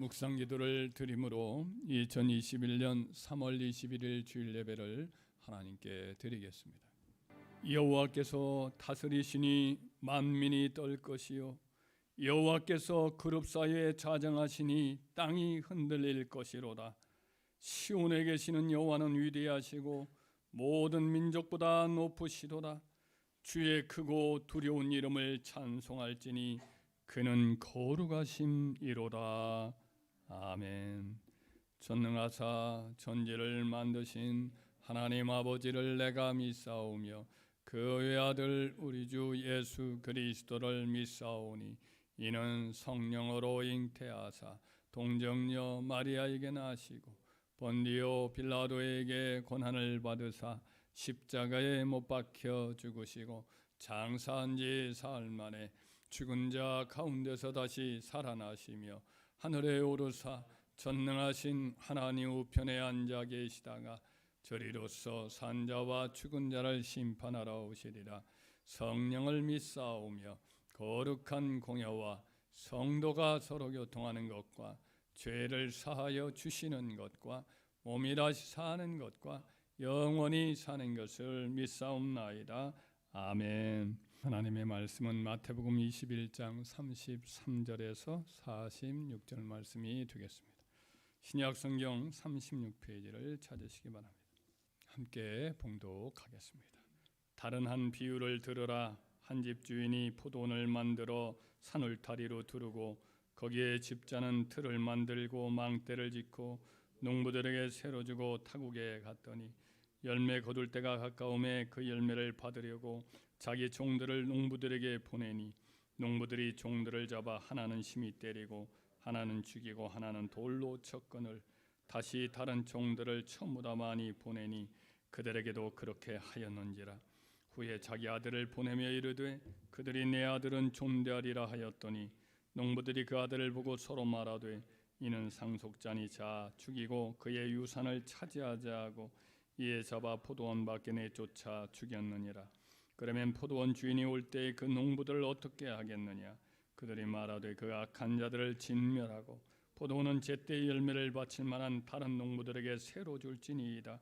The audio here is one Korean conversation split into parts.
묵상 기도를 드림으로 2021년 3월 21일 주일 예배를 하나님께 드리겠습니다. 여호와께서 다스리시니 만민이 떨 것이요 여호와께서 그룹 사이에 자정하시니 땅이 흔들릴 것이로다. 시온에 계시는 여호와는 위대하시고 모든 민족보다 높으시도다. 주의 크고 두려운 이름을 찬송할지니 그는 거룩하심이로다. 아멘. 전능하사 전지를 만드신 하나님 아버지를 내가 믿사오며 그 외아들 우리 주 예수 그리스도를 믿사오니 이는 성령으로 잉태하사 동정녀 마리아에게 나시고 본디오 빌라도에게 고난을 받으사 십자가에 못 박혀 죽으시고 장사한 지 사흘 만에 죽은 자 가운데서 다시 살아나시며 하늘에 오르사 전능하신 하나님 우편에 앉아 계시다가 저리로서 산자와 죽은 자를 심판하러 오시리라. 성령을 믿사오며 거룩한 공예와 성도가 서로 교통하는 것과 죄를 사하여 주시는 것과 몸이 다시 사는 것과 영원히 사는 것을 믿사옵나이다. 아멘. 하나님의 말씀은 마태복음 21장 33절에서 46절 말씀이 되겠습니다. 신약 성경 36페이지를 찾으시기 바랍니다. 함께 봉독하겠습니다. 다른 한 비유를 들으라. 한 집 주인이 포도원을 만들어 산울타리로 두르고 거기에 집자는 틀을 만들고 망대를 짓고 농부들에게 새로 주고 타국에 갔더니 열매 거둘 때가 가까움에 그 열매를 받으려고 자기 종들을 농부들에게 보내니 농부들이 종들을 잡아 하나는 심히 때리고 하나는 죽이고 하나는 돌로 쳤거늘 다시 다른 종들을 처무다 많이 보내니 그들에게도 그렇게 하였는지라. 후에 자기 아들을 보내며 이르되 그들이 내 아들은 존대하리라 하였더니 농부들이 그 아들을 보고 서로 말하되 이는 상속자니 자 죽이고 그의 유산을 차지하자 하고 이에 잡아 포도원 밖에 내쫓아 죽였느니라. 그러면 포도원 주인이 올 때에 그 농부들을 어떻게 하겠느냐. 그들이 말하되 그 악한 자들을 진멸하고 포도원은 제때 열매를 바칠 만한 다른 농부들에게 새로 줄지니이다.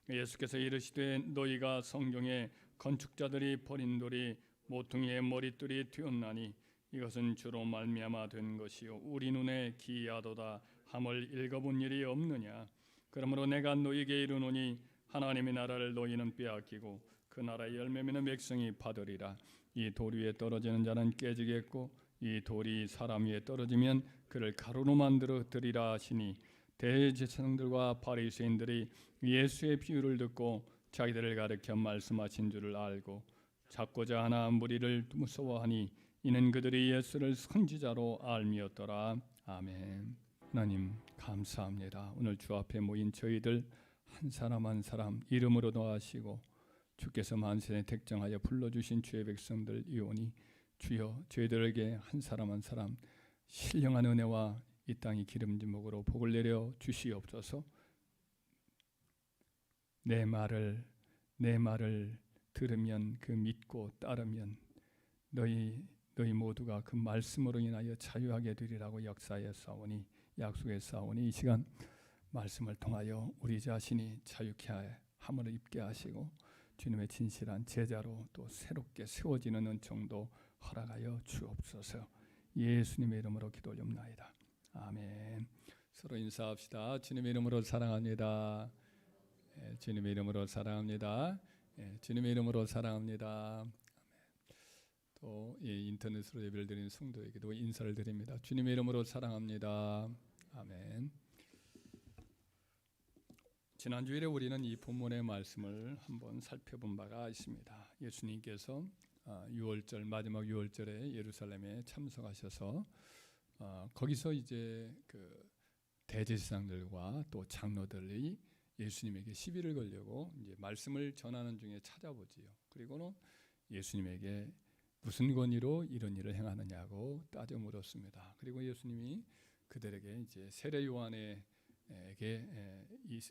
예수께서 이르시되 너희가 성경에 건축자들이 버린 돌이 모퉁이의 머릿돌이 되었나니 이것은 주로 말미암아 된 것이요 우리 눈에 기이하도다 함을 읽어본 일이 없느냐. 그러므로 내가 너희에게 이르노니 하나님의 나라를 너희는 빼앗기고 그 나라의 열매 맺는 백성이 받으리라. 이 돌 위에 떨어지는 자는 깨지겠고 이 돌이 사람 위에 떨어지면 그를 가루로 만들어 드리라 하시니 대제사장들과 바리새인들이 예수의 비유를 듣고 자기들을 가리켜 말씀하신 줄을 알고 잡고자 하나 무리를 무서워하니 이는 그들이 예수를 선지자로 알미었더라. 아멘. 하나님 감사합니다. 오늘 주 앞에 모인 저희들 한 사람 한 사람 이름으로 넣으시고 주께서 만세에 택정하여 불러주신 주의 백성들 이오니 주여 저희들에게 한 사람 한 사람 신령한 은혜와 이 땅이 기름진 목으로 복을 내려 주시옵소서. 내 말을 들으면 그 믿고 따르면 너희 모두가 그 말씀으로 인하여 자유하게 되리라고 역사했사오니 약속했사오니 이 시간 말씀을 통하여 우리 자신이 자유케 함을 입게 하시고 주님의 진실한 제자로 또 새롭게 세워지는 은총도 허락하여 주옵소서. 예수님의 이름으로 기도 올립나이다. 아멘. 서로 인사합시다. 주님의 이름으로 사랑합니다. 주님의 이름으로 사랑합니다. 주님의 이름으로 사랑합니다. 아멘. 또 인터넷으로 예배를 드리는 성도에게도 인사를 드립니다. 주님의 이름으로 사랑합니다. 아멘. 지난주일에 우리는 이 본문의 말씀을 한번 살펴본 바가 있습니다. 예수님께서 6월절 마지막 6월절에 예루살렘에 참석하셔서 거기서 이제 그 대제사장들과 또 장로들이 예수님에게 시비를 걸려고 이제 말씀을 전하는 중에 찾아보지요. 그리고는 예수님에게 무슨 권위로 이런 일을 행하느냐고 따져 물었습니다. 그리고 예수님이 그들에게 이제 세례 요한에게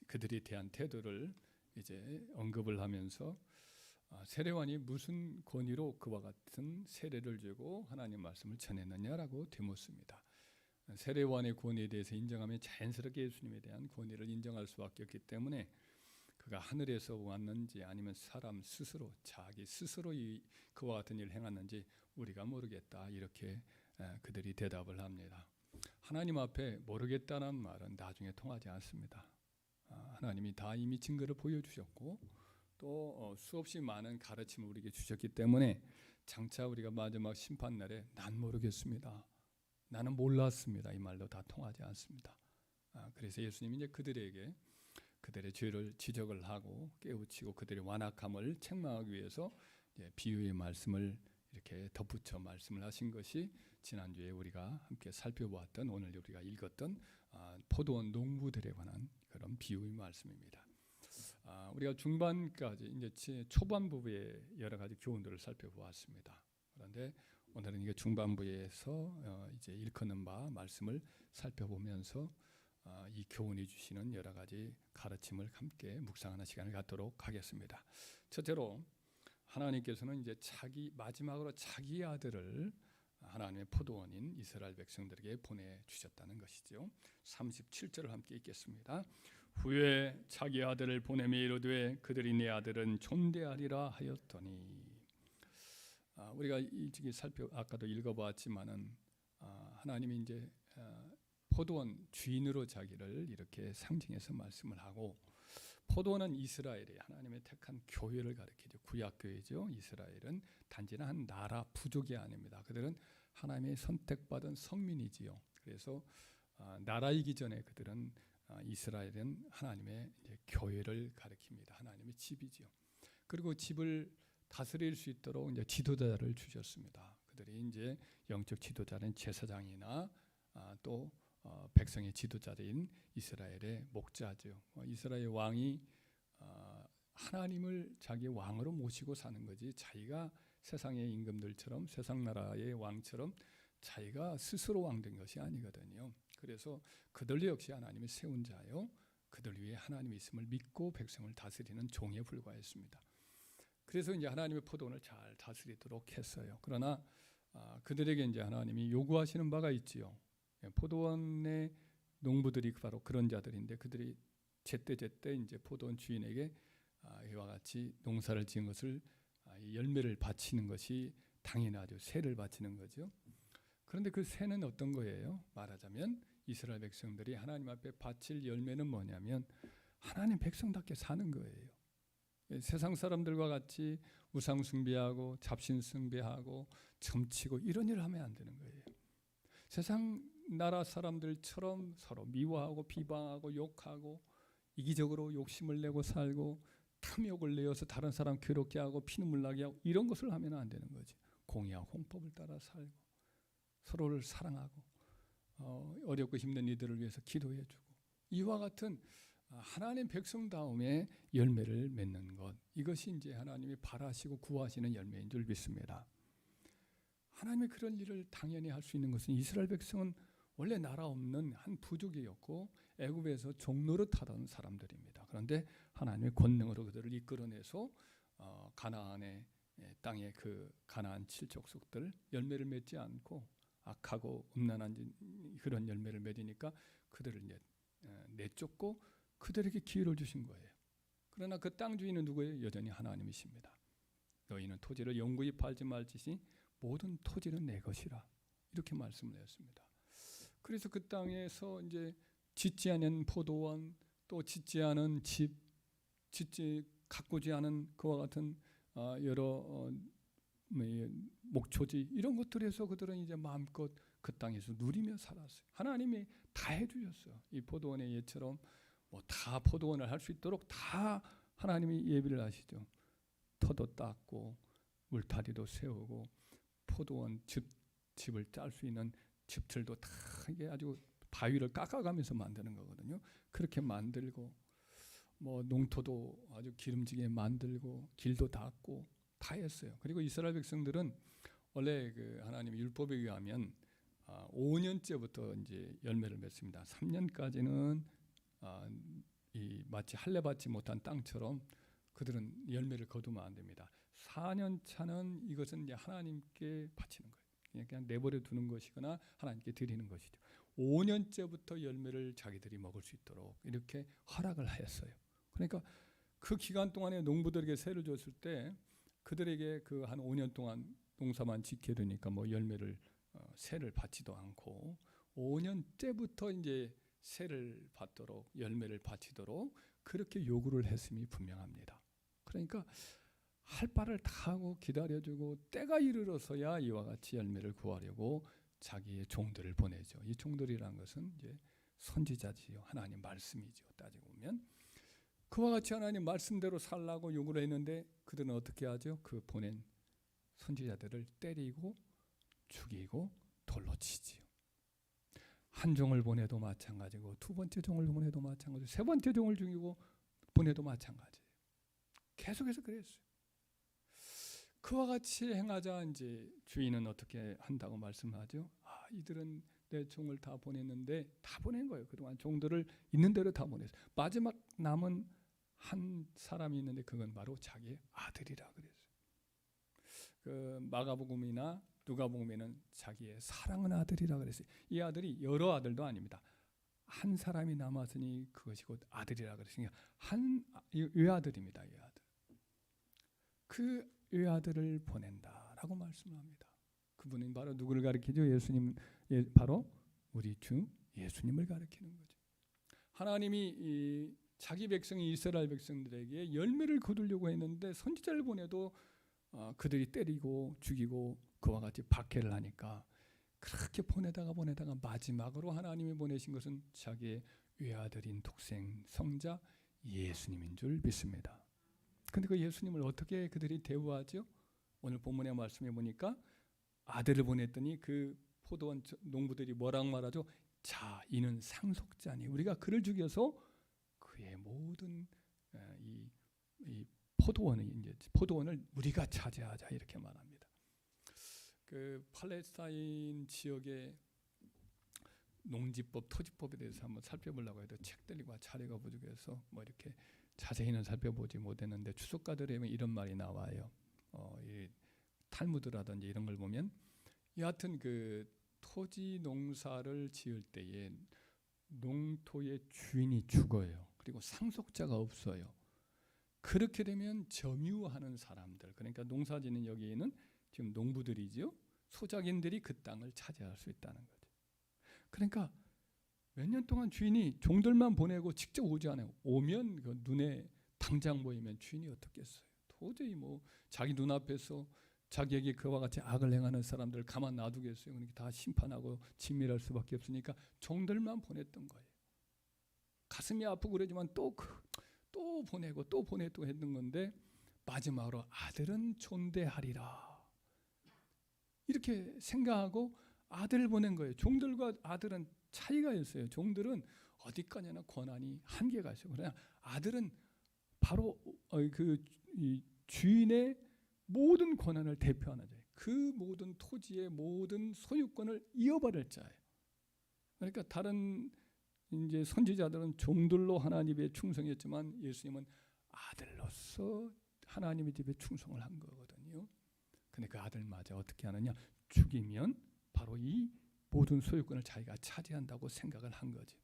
그들이 대한 태도를 이제 언급을 하면서 세례요한이 무슨 권위로 그와 같은 세례를 주고 하나님 말씀을 전했느냐라고 되묻습니다. 세례요한의 권위에 대해서 인정하면 자연스럽게 예수님에 대한 권위를 인정할 수밖에 없기 때문에 그가 하늘에서 왔는지 아니면 사람 스스로 자기 스스로 그와 같은 일을 행했는지 우리가 모르겠다 이렇게 그들이 대답을 합니다. 하나님 앞에 모르겠다는 말은 나중에 통하지 않습니다. 하나님이 다 이미 증거를 보여주셨고 또 수없이 많은 가르침을 우리에게 주셨기 때문에 장차 우리가 마지막 심판날에 난 모르겠습니다, 나는 몰랐습니다, 이 말로 다 통하지 않습니다. 그래서 예수님이 이제 그들에게 그들의 죄를 지적을 하고 깨우치고 그들의 완악함을 책망하기 위해서 비유의 말씀을 이렇게 덧붙여 말씀을 하신 것이 지난주에 우리가 함께 살펴보았던 오늘 우리가 읽었던 포도원 농부들에 관한 그런 비유의 말씀입니다. 우리가 중반까지 이제 초반부의 여러 가지 교훈들을 살펴보았습니다. 그런데 오늘은 이게 중반부에서 이제 일컫는 바 말씀을 살펴보면서 이 교훈이 주시는 여러 가지 가르침을 함께 묵상하는 시간을 갖도록 하겠습니다. 첫째로 하나님께서는 이제 마지막으로 자기 아들을 하나님의 포도원인 이스라엘 백성들에게 보내주셨다는 것이죠. 37절을 함께 읽겠습니다. 후에 자기 아들을 보내며 이르되 그들이 내 아들은 존대하리라 하였더니. 우리가 이쪽에 아까도 읽어보았지만은 하나님이 이제 포도원 주인으로 자기를 이렇게 상징해서 말씀을 하고, 포도원은 이스라엘이 하나님의 택한 교회를 가리키죠. 구약교회죠. 이스라엘은 단지는 한 나라 부족이 아닙니다. 그들은 하나님의 선택받은 성민이지요. 그래서 나라이기 전에 그들은 이스라엘은 하나님의 이제 교회를 가리킵니다. 하나님의 집이지요. 그리고 집을 다스릴 수 있도록 이제 지도자를 주셨습니다. 그들이 이제 영적 지도자는 제사장이나 또 백성의 지도자인 이스라엘의 목자죠. 이스라엘 왕이 하나님을 자기 왕으로 모시고 사는 거지, 자기가 세상의 임금들처럼 세상 나라의 왕처럼 자기가 스스로 왕된 것이 아니거든요. 그래서 그들 역시 하나님이 세운 자요, 그들 위에 하나님이 있음을 믿고 백성을 다스리는 종에 불과했습니다. 그래서 이제 하나님의 포도원을 잘 다스리도록 했어요. 그러나 그들에게 이제 하나님이 요구하시는 바가 있지요. 포도원의 농부들이 바로 그런 자들인데, 그들이 제때 이제 포도원 주인에게 이와 같이 농사를 지은 것을 열매를 바치는 것이 당연하죠. 세를 바치는 거죠. 그런데 그 세는 어떤 거예요? 말하자면 이스라엘 백성들이 하나님 앞에 바칠 열매는 뭐냐면 하나님 백성답게 사는 거예요. 세상 사람들과 같이 우상 숭배하고 잡신 숭배하고 점치고 이런 일을 하면 안 되는 거예요. 세상 나라 사람들처럼 서로 미워하고 비방하고 욕하고 이기적으로 욕심을 내고 살고 탐욕을 내어서 다른 사람 괴롭게 하고 피눈물 나게 하고 이런 것을 하면 안 되는 거지. 공의와 홍법을 따라 살고 서로를 사랑하고 어렵고 힘든 이들을 위해서 기도해주고, 이와 같은 하나님 백성다움의 열매를 맺는 것, 이것이 이제 하나님이 바라시고 구하시는 열매인 줄 믿습니다. 하나님이 그런 일을 당연히 할 수 있는 것은, 이스라엘 백성은 원래 나라 없는 한 부족이었고 애굽에서 종노릇하던 사람들입니다. 그런데 하나님의 권능으로 그들을 이끌어내서 가나안의 땅의 그 가나안 7족속들 열매를 맺지 않고 악하고 음란한 그런 열매를 맺으니까 그들을 이제 내쫓고 그들에게 기회를 주신 거예요. 그러나 그 땅 주인은 누구예요? 여전히 하나님이십니다. 너희는 토지를 영구히 팔지 말지니 모든 토지는 내 것이라, 이렇게 말씀을 했습니다. 그래서 그 땅에서 이제 짓지 않은 포도원, 또 짓지 않은 집, 가꾸지 않은 그와 같은 여러 목초지, 이런 것들에서 그들은 이제 마음껏 그 땅에서 누리며 살았어요. 하나님이 다 해주셨어요. 이 포도원의 예처럼 뭐 다 포도원을 할 수 있도록 다 하나님이 예비를 하시죠. 터도 닦고 울타리도 세우고 포도원 집을 짤 수 있는 집틀도 다 이게 아주 바위를 깎아가면서 만드는 거거든요. 그렇게 만들고 뭐 농토도 아주 기름지게 만들고 길도 닦고 다 했어요. 그리고 이스라엘 백성들은 원래 그 하나님의 율법에 의하면 5년째부터 이제 열매를 맺습니다. 3년까지는 이 마치 할례 받지 못한 땅처럼 그들은 열매를 거두면 안 됩니다. 4년 차는 이것은 이제 하나님께 바치는 거예요. 그냥 내버려 두는 것이거나 하나님께 드리는 것이죠. 5년째부터 열매를 자기들이 먹을 수 있도록 이렇게 허락을 하였어요. 그러니까 그 기간 동안에 농부들에게 세를 줬을 때 그들에게 그 한 5년 동안 농사만 짓게 되니까 뭐 열매를 세를 받지도 않고 5년째부터 이제 세를 받도록 열매를 바치도록 그렇게 요구를 했음이 분명합니다. 그러니까 할 바를 다 하고 기다려주고 때가 이르러서야 이와 같이 열매를 구하려고 자기의 종들을 보내죠. 이 종들이란 것은 이제 선지자지요. 하나님 말씀이죠. 따지고 보면 그와 같이 하나님 말씀대로 살라고 요구를 했는데 그들은 어떻게 하죠? 그 보낸 선지자들을 때리고 죽이고 돌로 치지요. 한 종을 보내도 마찬가지고 두 번째 종을 보내도 마찬가지고 세 번째 종을 죽이고 보내도 마찬가지예요. 계속해서 그랬어요. 그와 같이 행하자 이제 주인은 어떻게 한다고 말씀하죠? 이들은 내 종을 다 보냈는데 다 보낸 거예요. 그동안 종들을 있는 대로 다 보냈어요. 마지막 남은 한 사람이 있는데 그건 바로 자기의 아들이라 그랬어요. 그 마가복음이나 누가복음에는 자기의 사랑하는 아들이라 그랬어요. 이 아들이 여러 아들도 아닙니다. 한 사람이 남았으니 그것이 곧 아들이라 그랬으니까 한 외아들입니다. 외아들. 그 외아들을 보낸다라고 말씀합니다. 그분은 바로 누구를 가리키죠? 예수님, 바로 우리 주 예수님을 가리키는 거죠. 하나님이 자기 백성이 이스라엘 백성들에게 열매를 거두려고 했는데 선지자를 보내도 그들이 때리고 죽이고 그와 같이 박해를 하니까 그렇게 보내다가 마지막으로 하나님이 보내신 것은 자기의 외아들인 독생 성자 예수님인 줄 믿습니다. 그런데 그 예수님을 어떻게 그들이 대우하죠? 오늘 본문의 말씀에 보니까 아들을 보냈더니 그 포도원 농부들이 뭐라고 말하죠? 자, 이는 상속자니 우리가 그를 죽여서 그의 모든 이 포도원을 우리가 차지하자 이렇게 말합니다. 그 팔레스타인 지역의 농지법, 토지법에 대해서 한번 살펴보려고 해도 책들과 자료가 부족해서 뭐 이렇게 자세히는 살펴보지 못했는데 추석가들에 이런 말이 나와요. 이 탈무드라든지 이런 걸 보면 여하튼 그 토지 농사를 지을 때에 농토의 주인이 죽어요. 그리고 상속자가 없어요. 그렇게 되면 점유하는 사람들, 그러니까 농사짓는 여기에는 지금 농부들이죠. 소작인들이 그 땅을 차지할 수 있다는 거죠. 그러니까 몇 년 동안 주인이 종들만 보내고 직접 오지 않아요. 오면 그 눈에 당장 보이면 주인이 어떻겠어요. 도저히 뭐 자기 눈앞에서 자기에게 그와 같이 악을 행하는 사람들 가만 놔두겠어요. 그러니까 다 심판하고 진멸할 수밖에 없으니까 종들만 보냈던 거예요. 가슴이 아프고 그러지만 또 보내고 또 보내고 했던 건데 마지막으로 아들은 존대하리라 이렇게 생각하고 아들을 보낸 거예요. 종들과 아들은 차이가 있어요. 종들은 어디까지나 권한이 한계가 있어요. 그러나 아들은 바로 그 주인의 모든 권한을 대표하는 자예요. 그 모든 토지의 모든 소유권을 이어받을 자예요. 그러니까 다른 이제 선지자들은 종들로 하나님의 충성했지만 예수님은 아들로서 하나님의 집에 충성을 한 거거든요. 근데 그 아들마저 어떻게 하느냐? 죽이면 바로 이 모든 소유권을 자기가 차지한다고 생각을 한 거죠.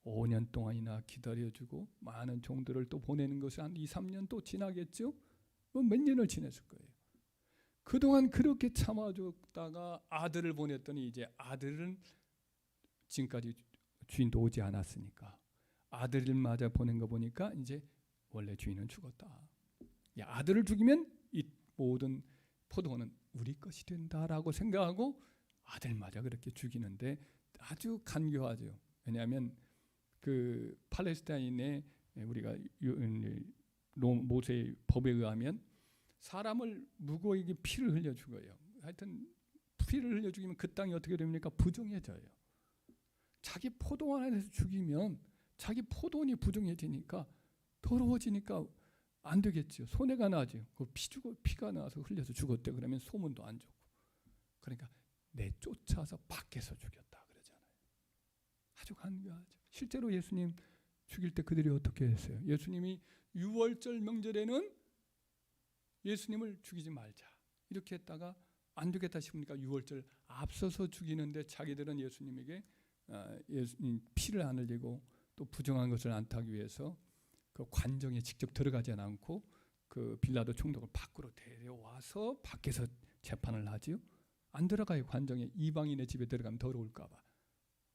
5년 동안이나 기다려주고 많은 종들을 또 보내는 것이 한 2, 3년 또 지나겠죠? 뭐 몇 년을 지냈을 거예요. 그동안 그렇게 참아줬다가 아들을 보냈더니 이제 아들은 지금까지 주인도 오지 않았으니까 아들을 맞아 보낸 거 보니까 이제 원래 주인은 죽었다. 아들을 죽이면 이 모든 포도원은 우리 것이 된다라고 생각하고 아들마저 그렇게 죽이는데 아주 간교하죠. 왜냐하면 그 팔레스타인의 우리가 모세의 법에 의하면 사람을 무고하게 피를 흘려 죽어요. 하여튼 피를 흘려 죽이면 그 땅이 어떻게 됩니까? 부정해져요. 자기 포도원 안에서 죽이면 자기 포도원이 부정해지니까 더러워지니까 안 되겠죠. 손해가 나죠. 그 피가 나서 흘려서 죽었대. 그러면 소문도 안 좋고. 그러니까 내쫓아서 밖에서 죽였다 그러잖아요. 아주 간교하죠. 실제로 예수님 죽일 때 그들이 어떻게 했어요? 예수님이 유월절 명절에는 예수님을 죽이지 말자 이렇게 했다가 안 되겠다 싶으니까 유월절 앞서서 죽이는데 자기들은 예수님에게 피를 안 흘리고 또 부정한 것을 안 타기 위해서 그 관정에 직접 들어가지 않고 그 빌라도 총독을 밖으로 데려와서 밖에서 재판을 하지요. 안 들어가요. 관정에. 이방인의 집에 들어가면 더러울까 봐.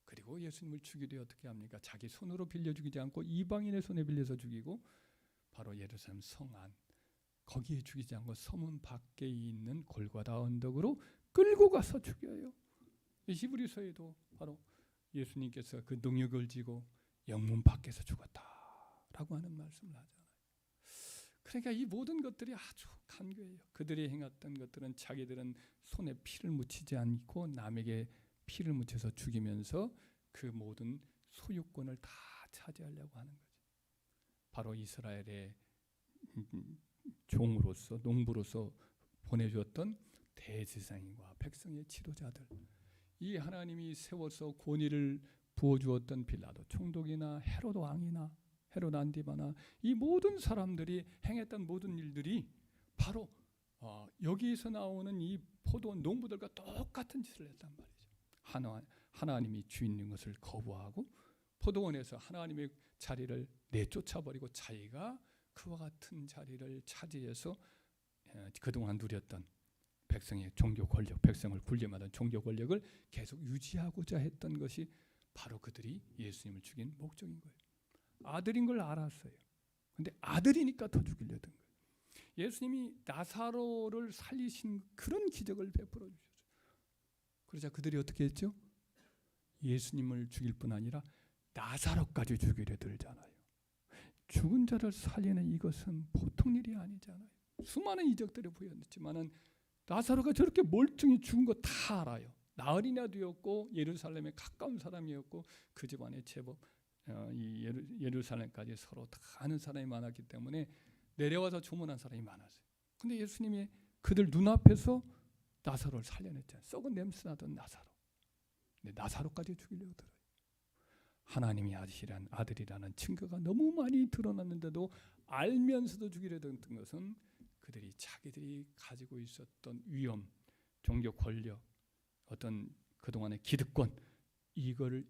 그리고 예수님을 죽이되 어떻게 합니까? 자기 손으로 빌려 죽이지 않고 이방인의 손에 빌려서 죽이고 바로 예루살렘 성 안 거기에 죽이지 않고 서문 밖에 있는 골고다 언덕으로 끌고 가서 죽여요. 히브리서에도 바로 예수님께서 그 능력을 지고 영문 밖에서 죽었다라고 하는 말씀을 하잖아요. 그러니까 이 모든 것들이 아주 간교해요. 그들이 행했던 것들은 자기들은 손에 피를 묻히지 않고 남에게 피를 묻혀서 죽이면서 그 모든 소유권을 다 차지하려고 하는 거죠. 바로 이스라엘의 종으로서 농부로서 보내주었던 대제사장과 백성의 지도자들, 이 하나님이 세워서 권위를 부어주었던 빌라도 총독이나 헤롯 왕이나 헤롯 안디바나 이 모든 사람들이 행했던 모든 일들이 바로 여기에서 나오는 이 포도원 농부들과 똑같은 짓을 했단 말이죠. 하나님이 주인인 것을 거부하고 포도원에서 하나님의 자리를 내쫓아버리고 자기가 그와 같은 자리를 차지해서 그동안 누렸던 백성의 종교 권력, 백성을 군림하던 종교 권력을 계속 유지하고자 했던 것이 바로 그들이 예수님을 죽인 목적인 거예요. 아들인 걸 알았어요. 근데 아들이니까 더 죽이려던 거예요. 예수님이 나사로를 살리신 그런 기적을 베풀어 주셨어요. 그러자 그들이 어떻게 했죠? 예수님을 죽일 뿐 아니라 나사로까지 죽이려 들잖아요. 죽은 자를 살리는 이것은 보통 일이 아니잖아요. 수많은 이적들을 보였지만은 나사로가 저렇게 멀쩡히 죽은 거 다 알아요. 나흘이나 되었고 예루살렘에 가까운 사람이었고 그 집안에 제법 이 예루살렘까지 서로 다 아는 사람이 많았기 때문에 내려와서 조문한 사람이 많았어요. 근데 예수님이 그들 눈앞에서 나사로를 살려냈잖아요. 썩은 냄새 나던 나사로. 근데 나사로까지 죽이려고 들어요. 하나님이 아들이라는 증거가 너무 많이 드러났는데도 알면서도 죽이려던 것은 그들이 자기들이 가지고 있었던 위엄, 종교 권력, 어떤 그동안의 기득권 이거를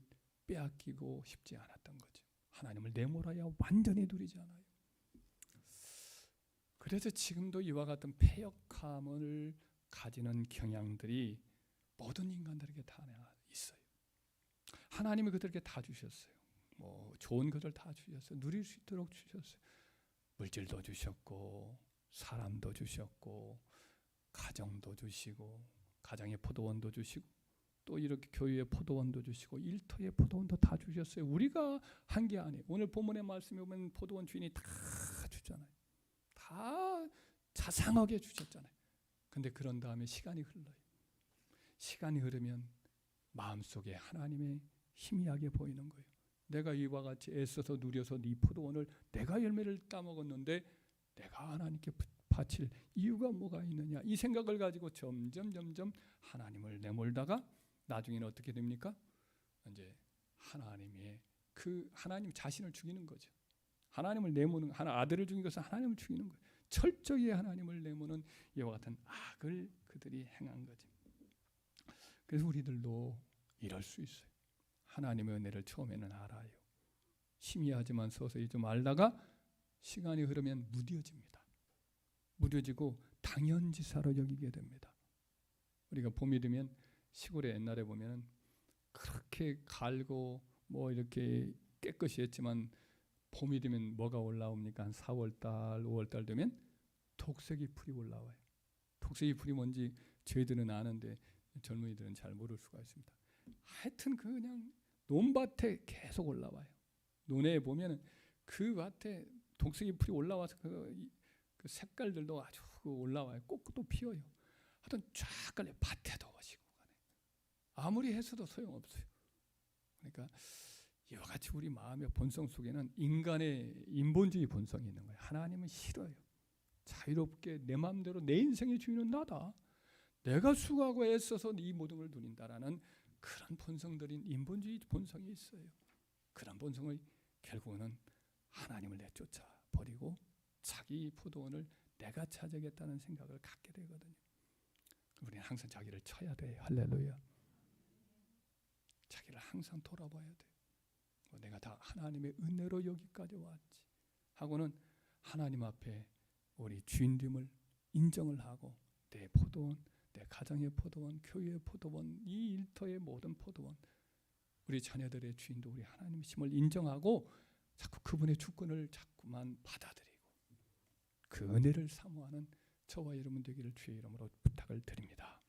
빼앗기고 싶지 않았던 거죠. 하나님을 내몰아야 완전히 누리지 않아요. 그래서 지금도 이와 같은 패역함을 가지는 경향들이 모든 인간들에게 다 있어요. 하나님이 그들에게 다 주셨어요. 뭐 좋은 것을 다 주셨어요. 누릴 수 있도록 주셨어요. 물질도 주셨고 사람도 주셨고 가정도 주시고 가정의 포도원도 주시고 또 이렇게 교회의 포도원도 주시고 일터의 포도원도 다 주셨어요. 우리가 한 게 아니에요. 오늘 본문의 말씀에 보면 포도원 주인이 다 주잖아요. 다 자상하게 주셨잖아요. 근데 그런 다음에 시간이 흘러요. 시간이 흐르면 마음속에 하나님의 희미하게 보이는 거예요. 내가 이와 같이 애써서 누려서 네 포도원을 내가 열매를 따먹었는데 내가 하나님께 바칠 이유가 뭐가 있느냐, 이 생각을 가지고 점점 하나님을 내몰다가 나중에는 어떻게 됩니까? 이제 하나님 자신을 죽이는 거죠. 하나님을 내모는 아들을 죽인 것은 하나님을 죽이는 거예요. 철저히 하나님을 내모는 이와 같은 악을 그들이 행한 거죠. 그래서 우리들도 이럴 수 있어요. 하나님의 은혜를 처음에는 알아요. 희미하지만 서서히 좀 알다가 시간이 흐르면 무뎌집니다. 무뎌지고 당연지사로 여기게 됩니다. 우리가 봄이 되면 시골에 옛날에 보면 그렇게 갈고 뭐 이렇게 깨끗이 했지만 봄이 되면 뭐가 올라옵니까? 한 4월달, 5월달 되면 독색이 풀이 올라와요. 독색이 풀이 뭔지 저희들은 아는데 젊은이들은 잘 모를 수가 있습니다. 하여튼 그냥 논밭에 계속 올라와요. 논에 보면 그 밭에 독색이 풀이 올라와서 그 색깔들도 아주 올라와요. 꽃도 피어요. 하여튼 쫙 깔려. 밭에도 오시고 아무리 했어도 소용없어요. 그러니까 이와 같이 우리 마음의 본성 속에는 인간의 인본주의 본성이 있는 거예요. 하나님은 싫어요. 자유롭게 내 마음대로 내 인생의 주인은 나다. 내가 수고하고 애써서 이 모든 걸 누린다라는 그런 본성들인 인본주의 본성이 있어요. 그런 본성을 결국은 하나님을 내쫓아 버리고 자기 포도원을 내가 차지하겠다는 생각을 갖게 되거든요. 우리는 항상 자기를 쳐야 돼요. 할렐루야. 자기를 항상 돌아봐야 돼. 내가 다 하나님의 은혜로 여기까지 왔지 하고는 하나님 앞에 우리 주인됨을 인정을 하고 내 포도원, 내 가정의 포도원, 교회의 포도원, 이 일터의 모든 포도원, 우리 자녀들의 주인도 우리 하나님이심을 인정하고 자꾸 그분의 주권을 자꾸만 받아들이고 그 은혜를 사모하는 저와 여러분 되기를 주의 이름으로 부탁을 드립니다.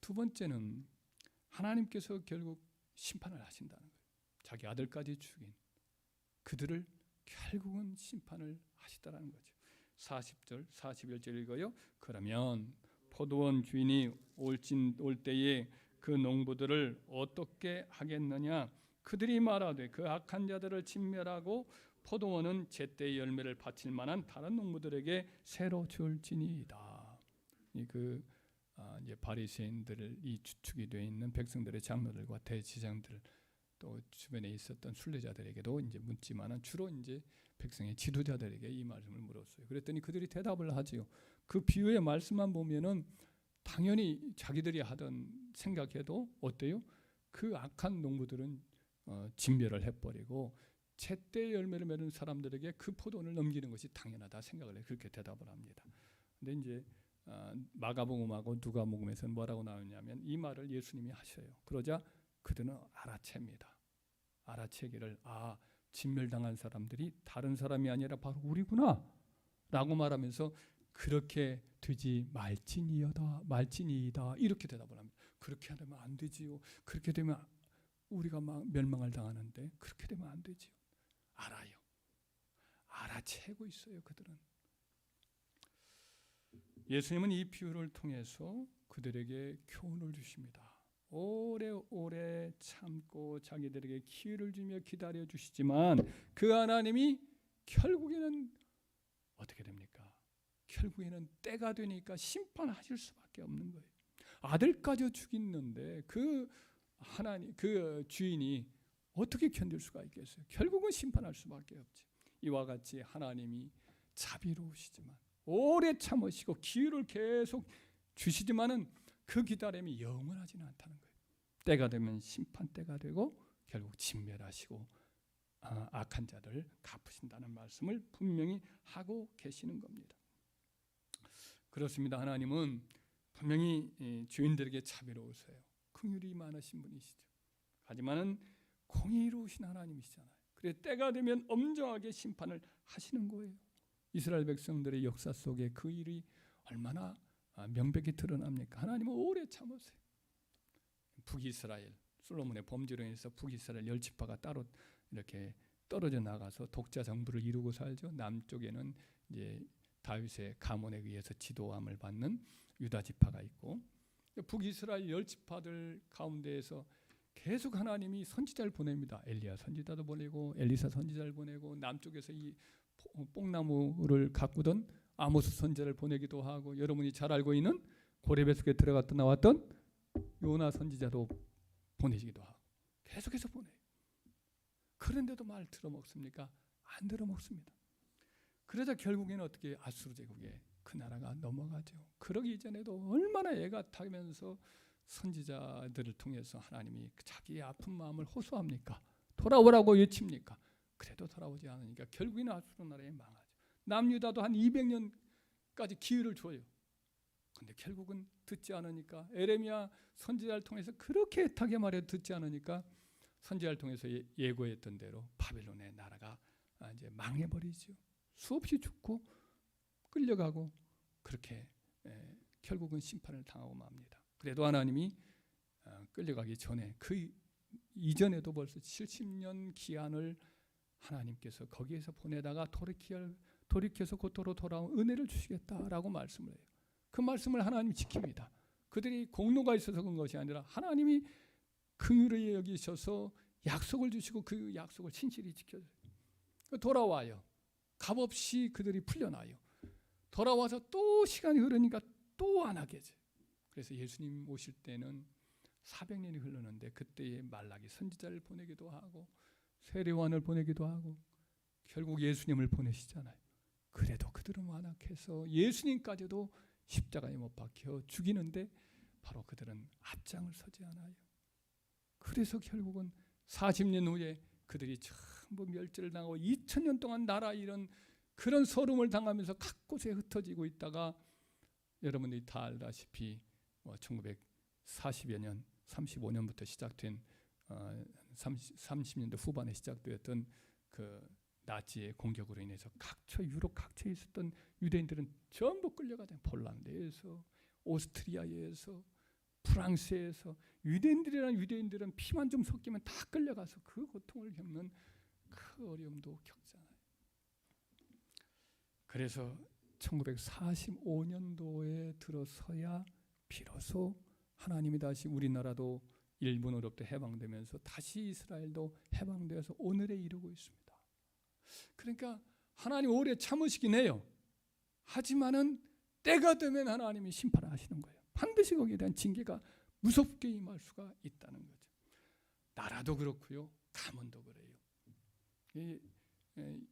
두 번째는 하나님께서 결국 심판을 하신다는 거예요. 자기 아들까지 죽인 그들을 결국은 심판을 하시다라는 거죠. 40절, 41절 읽어요. 그러면 포도원 주인이 올 때에 그 농부들을 어떻게 하겠느냐? 그들이 말하되 그 악한 자들을 진멸하고 포도원은 제때의 열매를 바칠 만한 다른 농부들에게 새로 줄지니이다. 이제 바리새인들을 이 주축이 되어 있는 백성들의 장로들과 대제사장들 또 주변에 있었던 순례자들에게도 이제 묻지만은 주로 이제 백성의 지도자들에게 이 말씀을 물었어요. 그랬더니 그들이 대답을 하지요. 그 비유의 말씀만 보면은 당연히 자기들이 하던 생각해도 어때요? 그 악한 농부들은 진멸을 해버리고 제때 열매를 맺는 사람들에게 그 포도원을 넘기는 것이 당연하다 생각을 해 그렇게 대답을 합니다. 근데 이제 마가복음하고 누가복음에서는 뭐라고 나오냐면 이 말을 예수님이 하셔요. 그러자 그들은 알아챕니다. 알아채기를 진멸당한 사람들이 다른 사람이 아니라 바로 우리구나 라고 말하면서 그렇게 되지 말지니이다 이렇게 대답을 합니다. 그렇게 하면 안 되지요. 그렇게 되면 우리가 막 멸망을 당하는데 그렇게 되면 안 되지요. 알아요. 알아채고 있어요. 그들은. 예수님은 이 비유를 통해서 그들에게 교훈을 주십니다. 오래오래 참고 자기들에게 기회를 주며 기다려 주시지만 그 하나님이 결국에는 어떻게 됩니까? 결국에는 때가 되니까 심판하실 수밖에 없는 거예요. 아들까지 죽이는데 그 하나님, 그 주인이 어떻게 견딜 수가 있겠어요? 결국은 심판할 수밖에 없지. 이와 같이 하나님이 자비로우시지만 오래 참으시고 기회를 계속 주시지만은 그 기다림이 영원하지는 않다는 거예요. 때가 되면 심판 때가 되고 결국 진멸하시고 악한 자들을 갚으신다는 말씀을 분명히 하고 계시는 겁니다. 그렇습니다. 하나님은 분명히 주인들에게 자비로우세요. 긍휼이 많으신 분이시죠. 하지만은 공의로우신 하나님이시잖아요. 그래서 때가 되면 엄정하게 심판을 하시는 거예요. 이스라엘 백성들의 역사 속에 그 일이 얼마나 명백히 드러납니까? 하나님은 오래 참으세요. 북이스라엘 솔로몬의 범죄로 인해서 북이스라엘 10지파가 따로 이렇게 떨어져 나가서 독자 정부를 이루고 살죠. 남쪽에는 이제 다윗의 가문에 의해서 지도함을 받는 유다 지파가 있고 북이스라엘 10지파들 가운데에서 계속 하나님이 선지자를 보냅니다. 엘리야 선지자도 보내고 엘리사 선지자를 보내고 남쪽에서 이 뽕나무를 가꾸던 아모스 선지자를 보내기도 하고 여러분이 잘 알고 있는 고레베 속에 들어갔다 나왔던 요나 선지자도 보내기도 하고 계속해서 보내요. 그런데도 말 들어먹습니까? 안 들어먹습니다. 그러자 결국에는 어떻게 아수르 제국에 그 나라가 넘어가죠. 그러기 이전에도 얼마나 애가 타면서 선지자들을 통해서 하나님이 자기의 아픈 마음을 호소합니까? 돌아오라고 외칩니까? 그래도 돌아오지 않으니까 결국에는 아수르 나라에 망하죠. 남유다도 한 200년까지 기회를 줘요. 근데 결국은 듣지 않으니까 에레미야 선지자를 통해서 그렇게 애타게 말해도 듣지 않으니까 선지자를 통해서 예고했던 대로 바벨론의 나라가 이제 망해버리죠. 수없이 죽고 끌려가고 그렇게 결국은 심판을 당하고 맙니다. 그래도 하나님이 끌려가기 전에 그 이전에도 벌써 70년 기한을 하나님께서 거기에서 보내다가 돌이켜서 곧도로 돌아온 은혜를 주시겠다라고 말씀을 해요. 그 말씀을 하나님이 지킵니다. 그들이 공로가 있어서 그런 것이 아니라 하나님이 긍휼히 여기셔서 약속을 주시고 그 약속을 신실히 지켜줘요. 돌아와요. 값없이 그들이 풀려나요. 돌아와서 또 시간이 흐르니까 또 안 하게 돼요. 그래서 예수님 오실 때는 400년이 흐르는데 그때에 말라기 선지자를 보내기도 하고 세례요한을 보내기도 하고 결국 예수님을 보내시잖아요. 그래도 그들은 완악해서 예수님까지도 십자가에 못 박혀 죽이는데 바로 그들은 앞장을 서지 않아요. 그래서 결국은 40년 후에 그들이 전부 멸절을 당하고 2000년 동안 나라 이런 그런 서름을 당하면서 각 곳에 흩어지고 있다가 여러분들이 다 알다시피 1940여 년, 35년부터 시작된 30년대 후반에 시작되었던 그 나치의 공격으로 인해서 유럽 각처에 있었던 유대인들은 전부 끌려가던 폴란드에서, 오스트리아에서, 프랑스에서 유대인들은 피만 좀 섞이면 다 끌려가서 그 고통을 겪는 그 어려움도 겪잖아요. 그래서 1945년도에 들어서야 비로소 하나님이 다시 우리나라도 일본으로부터 해방되면서 다시 이스라엘도 해방되어서 오늘에 이르고 있습니다. 그러니까 하나님 오래 참으시긴 해요. 하지만은 때가 되면 하나님이 심판하시는 거예요. 반드시 거기에 대한 징계가 무섭게 임할 수가 있다는 거죠. 나라도 그렇고요, 가문도 그래요.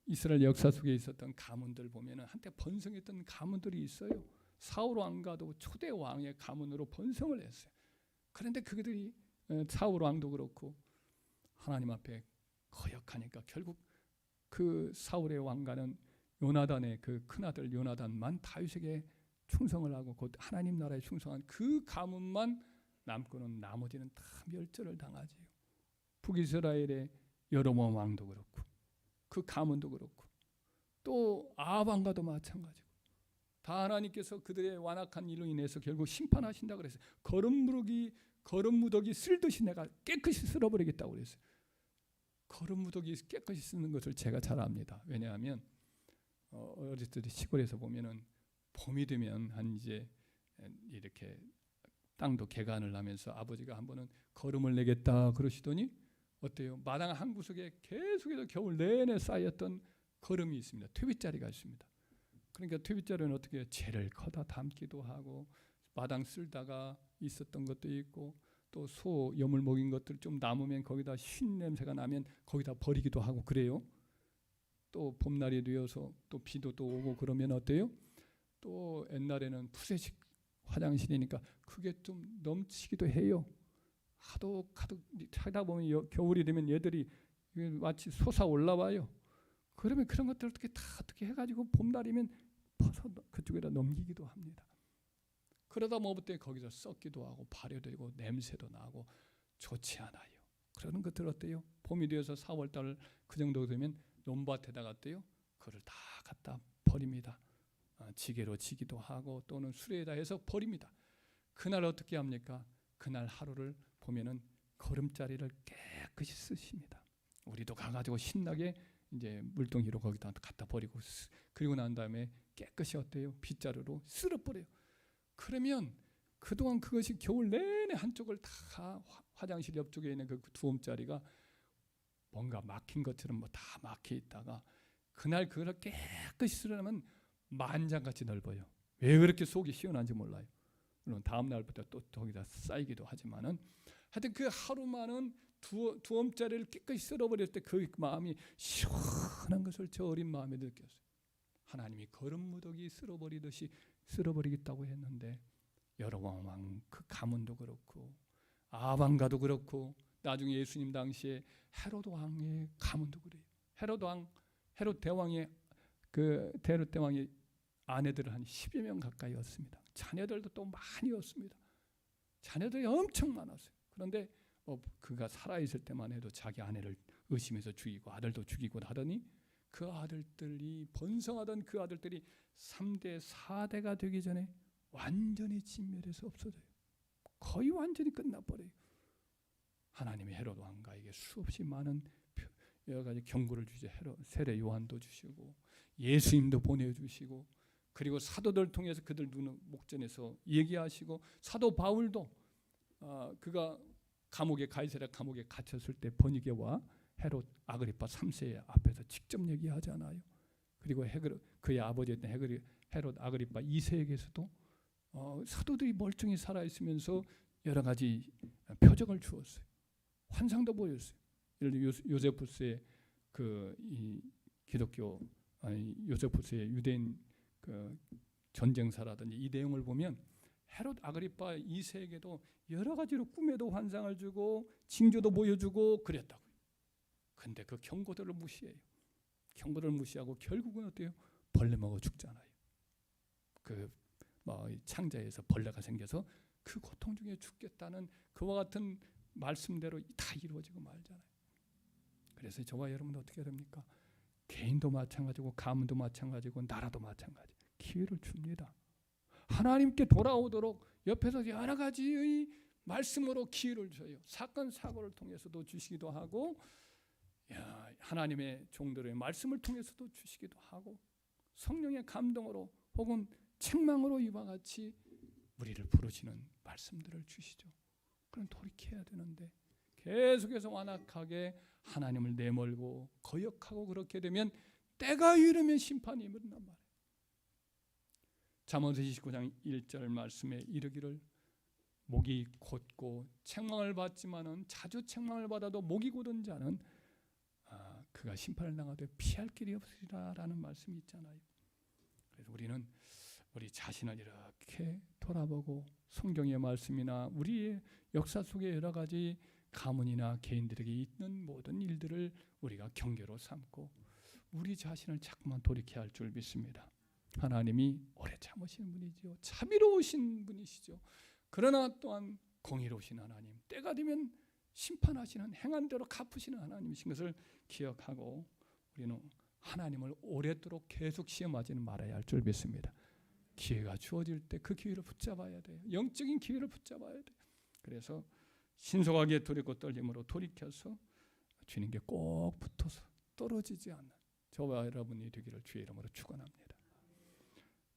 이스라엘 역사 속에 있었던 가문들 보면은 한때 번성했던 가문들이 있어요. 사울 왕가도 초대 왕의 가문으로 번성을 했어요. 그런데 그들이 사울 왕도 그렇고 하나님 앞에 거역하니까 결국 그 사울의 왕가는 요나단의 그 큰아들 요나단만 다윗에게 충성을 하고 곧 하나님 나라에 충성한 그 가문만 남고는 나머지는 다 멸절을 당하지요. 북이스라엘의 여로보암 왕도 그렇고 그 가문도 그렇고 또 아합 왕가도 마찬가지고 다 하나님께서 그들의 완악한 일로 인해서 결국 심판하신다 그랬어요. 거름무더기 쓸듯이 내가 깨끗이 쓸어버리겠다고 그랬어요. 거름무더기 깨끗이 쓰는 것을 제가 잘 압니다. 왜냐하면 어릴 때 시골에서 보면은 봄이 되면 한 이제 이렇게 땅도 개간을 하면서 아버지가 한 번은 거름을 내겠다 그러시더니 어때요? 마당 한 구석에 계속해서 겨울 내내 쌓였던 거름이 있습니다. 퇴비자리가 있습니다. 그러니까 퇴비자리는 어떻게 해요? 재를 커다 담기도 하고 마당 쓸다가 있었던 것도 있고 또 소 여물 먹인 것들 좀 남으면 거기다 쉰 냄새가 나면 거기다 버리기도 하고 그래요. 또 봄날이 되어서 또 비도 또 오고 그러면 어때요? 또 옛날에는 푸세식 화장실이니까 그게 좀 넘치기도 해요. 하도 하다 보면 겨울이 되면 얘들이 마치 솟아 올라와요. 그러면 그런 것들 어떻게 해가지고 봄날이면 퍼서 그쪽에다 넘기기도 합니다. 그러다 못해 거기서 썩기도 하고 발효되고 냄새도 나고 좋지 않아요. 그런 것들 어때요? 봄이 되어서 4월달 그 정도 되면 논밭에다가 어때요? 그걸 다 갖다 버립니다. 지게로 지기도 하고 또는 수레에다 해서 버립니다. 그날 어떻게 합니까? 그날 하루를 보면은 거름자리를 깨끗이 쓰십니다. 우리도 가가지고 신나게 이제 물동이로 거기다 갖다 버리고 그리고 난 다음에 깨끗이 어때요? 빗자루로 쓸어버려요. 그러면 그동안 그것이 겨울 내내 한쪽을 다 화장실 옆쪽에 있는 그 두엄자리가 뭔가 막힌 것처럼 다 막혀 있다가 그날 그걸 깨끗이 쓸어내면 만장같이 넓어요. 왜 그렇게 속이 시원한지 몰라요. 물론 다음 날부터 또 거기다 쌓이기도 하지만은 하여튼 그 하루만은 두엄자리를 깨끗이 쓸어버릴 때 그 마음이 시원한 것을 저 어린 마음에 느꼈어요. 하나님이 거름무더기 쓸어버리듯이 쓸어버리겠다고 했는데 여로보암 왕 그 가문도 그렇고 아합 왕가도 그렇고 나중에 예수님 당시에 헤롯 왕의 가문도 그래요. 헤롯 대왕의 아내들을 한 10여 명 가까이였습니다. 자녀들도 또 많이였습니다. 자녀들이 엄청 많았어요. 그런데 그가 살아있을 때만 해도 자기 아내를 의심해서 죽이고 아들도 죽이고 하더니 그 아들들이 번성하던 그 아들들이 3대 4대가 되기 전에 완전히 진멸해서 없어져요. 거의 완전히 끝나버려요. 하나님이 헤롯 왕가에게 수없이 많은 여러 가지 경고를 주시죠. 세례 요한도 주시고 예수님도 보내주시고 그리고 사도들 통해서 그들 눈 목전에서 얘기하시고 사도 바울도 그가 가이사랴 감옥에 갇혔을 때 버니게와 헤롯 아그리파 3세 앞에서 직접 얘기하잖아요. 그리고 그의 아버지였던 헤롯 아그리파 2세에게서도 사도들이 멀쩡히 살아있으면서 여러 가지 표적을 주었어요. 환상도 보였어요. 예를 들어 요세푸스의 이 기독교 요세푸스의 유대인 그 전쟁사라든지 이 내용을 보면 헤롯 아그리파 2세에게도 여러 가지로 꿈에도 환상을 주고 징조도 보여주고 그랬다고요. 근데 그 경고들을 무시해요. 경고를 무시하고 결국은 어때요? 벌레 먹어 죽잖아요. 창자에서 벌레가 생겨서 그 고통 중에 죽겠다는 그와 같은 말씀대로 다 이루어지고 말잖아요. 그래서 저와 여러분도 어떻게 됩니까? 개인도 마찬가지고 가문도 마찬가지고 나라도 마찬가지. 기회를 줍니다. 하나님께 돌아오도록 옆에서 여러 가지의 말씀으로 기회를 줘요. 사건 사고를 통해서도 주시기도 하고 하나님의 종들의 말씀을 통해서도 주시기도 하고 성령의 감동으로 혹은 책망으로 이와 같이 우리를 부르시는 말씀들을 주시죠. 그럼 돌이켜야 되는데 계속해서 완악하게 하나님을 내몰고 거역하고 그렇게 되면 때가 이르면 심판이 이른단 말이에요. 잠언서 29장 1절 말씀에 이르기를 목이 곧고 책망을 받지만은 자주 책망을 받아도 목이 곧은 자는 그가 심판을 당하되 피할 길이 없으리라라는 말씀이 있잖아요. 그래서 우리는 우리 자신을 이렇게 돌아보고 성경의 말씀이나 우리의 역사 속의 여러 가지 가문이나 개인들에게 있는 모든 일들을 우리가 경계로 삼고 우리 자신을 자꾸만 돌이켜야 할 줄 믿습니다. 하나님이 오래 참으시는 분이죠. 자비로우신 분이시죠. 그러나 또한 공의로우신 하나님, 때가 되면 심판하시는 행한 대로 갚으시는 하나님이신 것을 기억하고 우리는 하나님을 오랫도록 계속 시험하지는 말아야 할 줄 믿습니다. 기회가 주어질 때 그 기회를 붙잡아야 돼요. 영적인 기회를 붙잡아야 돼요. 그래서 신속하게 두렵고 떨림으로 돌이켜서 주님께 꼭 붙어서 떨어지지 않는 저와 여러분이 되기를 주의 이름으로 축원합니다.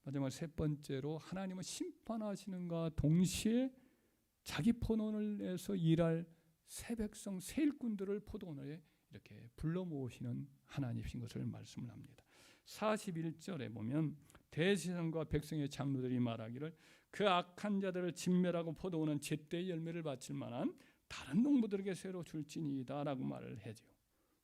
마지막 세 번째로 하나님은 심판하시는가 동시에 자기 포도원을 내서 일할 새 백성 새 일꾼들을 포도원에 이렇게 불러 모으시는 하나님이신 것을 말씀을 합니다. 41절에 보면 대제사장과 백성의 장로들이 말하기를 그 악한 자들을 진멸하고 포도원은 제때의 열매를 바칠 만한 다른 농부들에게 새로 줄지니이다 라고 말을 해죠.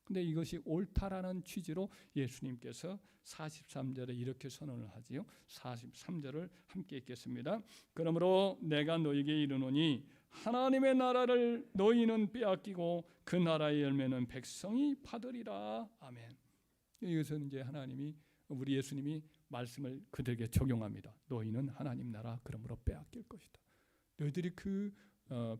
근데 이것이 옳다라는 취지로 예수님께서 43절에 이렇게 선언을 하지요. 43절을 함께 읽겠습니다. 그러므로 내가 너희에게 이르노니 하나님의 나라를 너희는 빼앗기고 그 나라의 열매는 백성이 받으리라. 아멘. 이것은 이제 하나님이 우리 예수님이 말씀을 그들에게 적용합니다. 너희는 하나님 나라 그러므로 빼앗길 것이다. 너희들이 그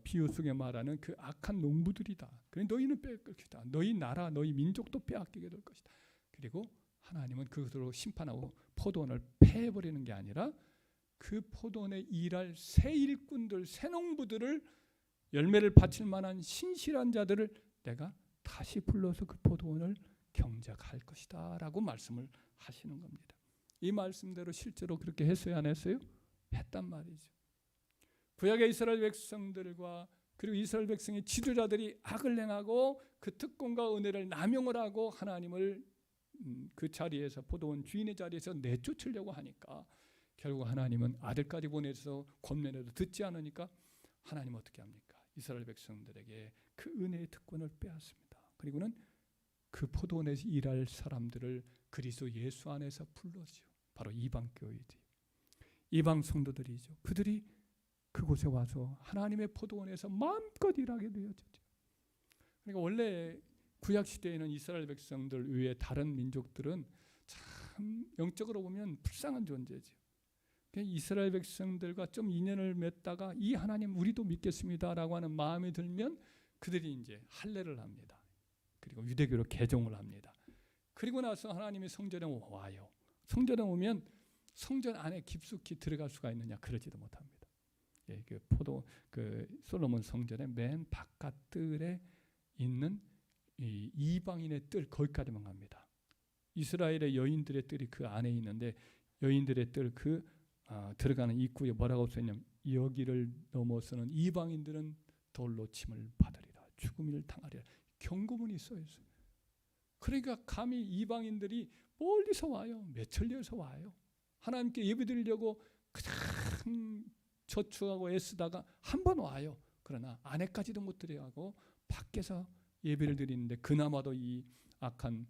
비유 속에 말하는 그 악한 농부들이다. 그래 너희는 빼앗길 것이다. 너희 나라, 너희 민족도 빼앗기게 될 것이다. 그리고 하나님은 그것으로 심판하고 포도원을 패해버리는 게 아니라 그 포도원에 일할 새 일꾼들, 새 농부들을 열매를 바칠 만한 신실한 자들을 내가 다시 불러서 그 포도원을 경작할 것이다 라고 말씀을 하시는 겁니다. 이 말씀대로 실제로 그렇게 했어요, 안 했어요? 했단 말이죠. 구약의 이스라엘 백성들과 그리고 이스라엘 백성의 지도자들이 악을 행하고 그 특권과 은혜를 남용을 하고 하나님을 그 자리에서 포도원 주인의 자리에서 내쫓으려고 하니까 결국 하나님은 아들까지 보내서 권면해도 듣지 않으니까 하나님 어떻게 합니까? 이스라엘 백성들에게 그 은혜의 특권을 빼앗습니다. 그리고는 그 포도원에서 일할 사람들을 그리스도 예수 안에서 불러지요. 바로 이방 교회지. 이방 성도들이죠. 그들이 그곳에 와서 하나님의 포도원에서 마음껏 일하게 되어졌죠. 그러니까 원래 구약 시대에는 이스라엘 백성들 외에 다른 민족들은 참 영적으로 보면 불쌍한 존재죠. 이스라엘 백성들과 좀 인연을 맺다가 이 하나님 우리도 믿겠습니다라고 하는 마음이 들면 그들이 이제 할례를 합니다. 그리고 유대교로 개종을 합니다. 그리고 나서 하나님이 성전에 와요. 성전에 오면 성전 안에 깊숙이 들어갈 수가 있느냐? 그러지도 못합니다. 예, 그 솔로몬 성전의 맨 바깥 뜰에 있는 이 이방인의 뜰 거기까지만 갑니다. 이스라엘의 여인들의 뜰이 그 안에 있는데 여인들의 뜰 들어가는 입구에 뭐라고 써있냐면 여기를 넘어서는 이방인들은 돌로 침을 받으리라 죽음을 당하리라 경고문이 써있어요. 그러니까 감히 이방인들이 멀리서 와요. 몇천리에서 와요. 하나님께 예배드리려고 가장 저축하고 애쓰다가 한 번 와요. 그러나 안에까지도 못 들어가고 밖에서 예배를 드리는데 그나마도 이 악한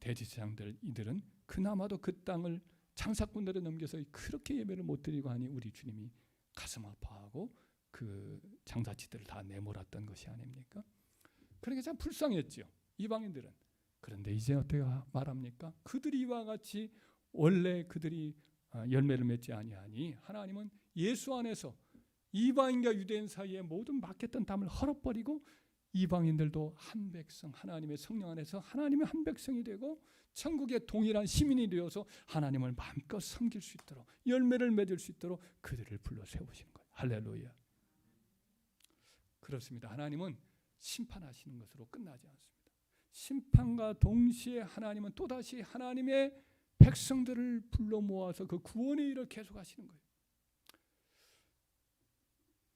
대제사장들 이들은 그나마도 그 땅을 장사꾼들에 넘겨서 그렇게 예배를 못 드리고 하니 우리 주님이 가슴 아파하고 그 장사치들을 다 내몰았던 것이 아닙니까? 그러니까 참 불쌍했죠, 이방인들은. 그런데 이제 어떻게 말합니까? 그들이 이와 같이 원래 그들이 열매를 맺지 아니하니 하나님은 예수 안에서 이방인과 유대인 사이에 모든 막혔던 담을 헐어버리고 이방인들도 한 백성, 하나님의 성령 안에서 하나님의 한 백성이 되고 천국의 동일한 시민이 되어서 하나님을 마음껏 섬길 수 있도록, 열매를 맺을 수 있도록 그들을 불러 세우시는 거예요. 할렐루야. 그렇습니다. 하나님은 심판하시는 것으로 끝나지 않습니다. 심판과 동시에 하나님은 또다시 하나님의 백성들을 불러 모아서 그 구원의 일을 계속하시는 거예요.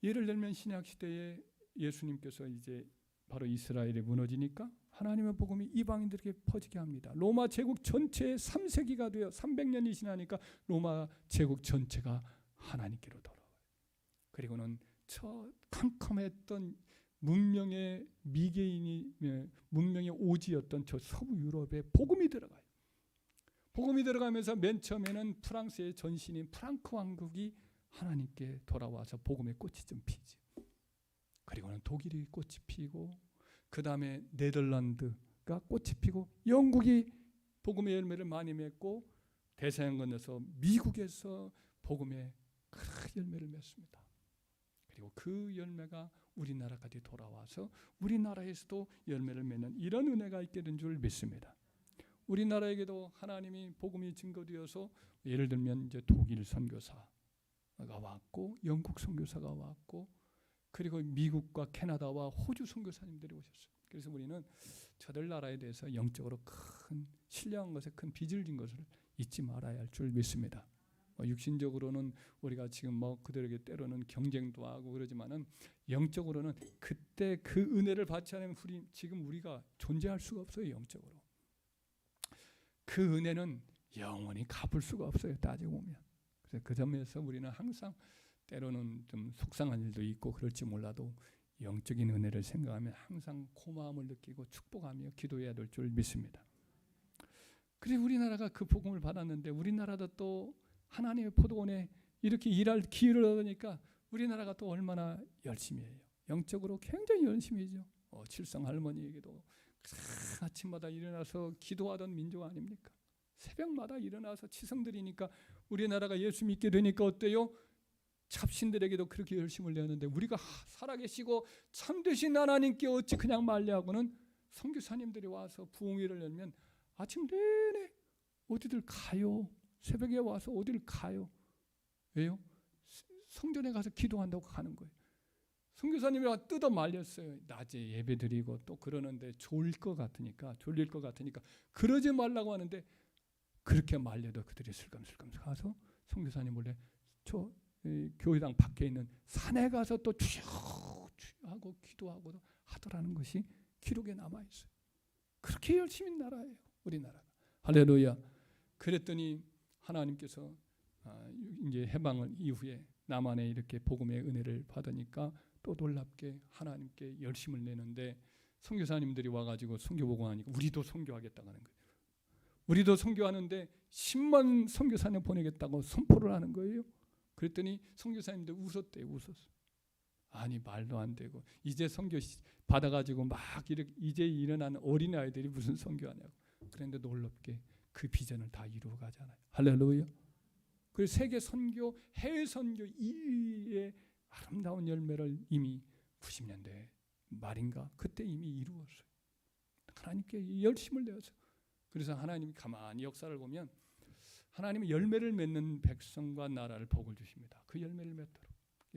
예를 들면 신약 시대에 예수님께서 이제 바로 이스라엘이 무너지니까 하나님의 복음이 이방인들에게 퍼지게 합니다. 로마 제국 전체의 3세기가 되어 300년이 지나니까 로마 제국 전체가 하나님께로 돌아와요. 그리고는 저 캄캄했던 문명의 미개인이 문명의 오지였던 저 서부 유럽에 복음이 들어가요. 복음이 들어가면서 맨 처음에는 프랑스의 전신인 프랑크 왕국이 하나님께 돌아와서 복음의 꽃이 좀 피지. 그리고는 독일이 꽃이 피고 그 다음에 네덜란드가 꽃이 피고 영국이 복음의 열매를 많이 맺고 대서양 건너서 미국에서 복음의 큰 열매를 맺습니다. 그리고 그 열매가 우리나라까지 돌아와서 우리나라에서도 열매를 맺는 이런 은혜가 있게 된 줄 믿습니다. 우리나라에게도 하나님이 복음이 증거되어서 예를 들면 이제 독일 선교사가 왔고 영국 선교사가 왔고 그리고 미국과 캐나다와 호주 선교사님들이 오셨어요. 그래서 우리는 저들 나라에 대해서 영적으로 큰 신령한 것에 큰 빚을 진 것을 잊지 말아야 할 줄 믿습니다. 육신적으로는 우리가 지금 뭐 그들에게 때로는 경쟁도 하고 그러지만은 영적으로는 그때 그 은혜를 받지 않으면 지금 우리가 존재할 수가 없어요. 영적으로 그 은혜는 영원히 갚을 수가 없어요. 따지고 보면. 그래서 그 점에서 우리는 항상 때로는 좀 속상한 일도 있고 그럴지 몰라도 영적인 은혜를 생각하면 항상 고마움을 느끼고 축복하며 기도해야 될 줄 믿습니다. 그래서 우리나라가 그 복음을 받았는데 우리나라도 또 하나님의 포도원에 이렇게 일할 기회를 얻으니까 우리나라가 또 얼마나 열심히 해요. 영적으로 굉장히 열심히죠. 칠성 할머니에게도 아침마다 일어나서 기도하던 민족 아닙니까? 새벽마다 일어나서 치성드리니까 우리나라가 예수 믿게 되니까 어때요? 잡신들에게도 그렇게 열심을 내었는데 우리가 살아계시고 참되신 하나님께 어찌 그냥 말려하고는 선교사님들이 와서 부흥회를 열면 아침 내내 어디들 가요? 새벽에 와서 어디를 가요? 왜요? 성전에 가서 기도한다고 가는 거예요. 선교사님이 뜯어 말렸어요. 낮에 예배드리고 또 그러는데 졸릴 것 같으니까 그러지 말라고 하는데 그렇게 말려도 그들이 슬금슬금 가서 선교사님 몰래 저 교회당 밖에 있는 산에 가서 또 주여 하고 기도하고 하더라는 것이 기록에 남아 있어요. 그렇게 열심히 나라예요, 우리나라가. 할렐루야. 그랬더니 하나님께서 이제 해방을 이후에 남한에 이렇게 복음의 은혜를 받으니까 또 놀랍게 하나님께 열심을 내는데 선교사님들이 와가지고 선교보고 하니까 우리도 선교하겠다고 하는 거예요. 우리도 선교하는데 10만 선교사님 보내겠다고 선포를 하는 거예요. 그랬더니 선교사님들 웃었대요. 웃었어. 아니 말도 안 되고 이제 선교 받아가지고 막 이렇게 이제 일어나는 어린아이들이 무슨 선교하냐고. 그런데 놀랍게 그 비전을 다 이루어 가잖아요. 할렐루야. 그리고 세계 선교, 해외 선교 2위의 아름다운 열매를 이미 90년대 말인가 그때 이미 이루었어요. 하나님께 열심을 내어서. 그래서 하나님이 가만히 역사를 보면 하나님은 열매를 맺는 백성과 나라를 복을 주십니다. 그 열매를 맺도록.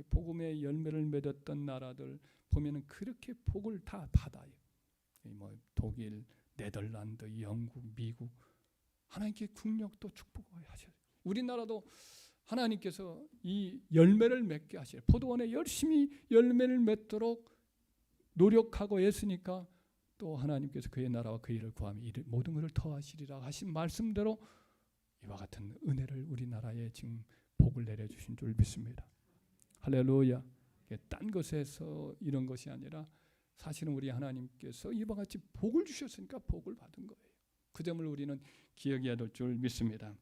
복음의 열매를 맺었던 나라들 보면은 그렇게 복을 다 받아요. 뭐 독일, 네덜란드, 영국, 미국 하나님께 국력도 축복하셔요. 우리나라도 하나님께서 이 열매를 맺게 하셔요. 포도원에 열심히 열매를 맺도록 노력하고 애쓰니까 또 하나님께서 그의 나라와 그 일을 구하며 모든 것을 더하시리라 하신 말씀대로 이와 같은 은혜를 우리나라에 지금 복을 내려주신 줄 믿습니다. 할렐루야. 딴 것에서 이런 것이 아니라 사실은 우리 하나님께서 이와 같이 복을 주셨으니까 복을 받은 거예요. 그 점을 우리는 기억해야 될 줄 믿습니다.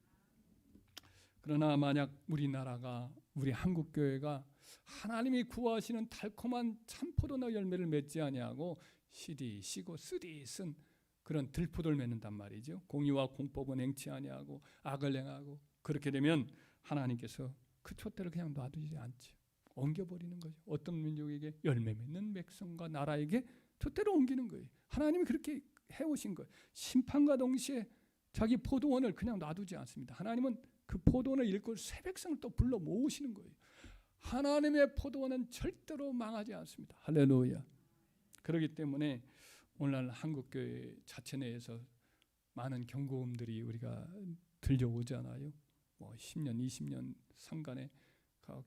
그러나 만약 우리나라가 우리 한국 교회가 하나님이 구하시는 달콤한 참포도나 열매를 맺지 아니하고 시디 시고 쓰디 쓴 그런 들포도를 맺는단 말이죠. 공의와 공법은 행치 아니하고 악을 행하고, 그렇게 되면 하나님께서 그 촛대를 그냥 놔두지 않죠. 옮겨버리는 거죠. 어떤 민족에게 열매 맺는 백성과 나라에게 촛대를 옮기는 거예요. 하나님이 그렇게 해오신 거예요. 심판과 동시에 자기 포도원을 그냥 놔두지 않습니다. 하나님은 그 포도원을 일꾼 새 백성을 또 불러 모으시는 거예요. 하나님의 포도원은 절대로 망하지 않습니다. 할렐루야. 그렇기 때문에 오늘날 한국교회 자체 내에서 많은 경고음들이 우리가 들려오잖아요. 10년, 20년 상간에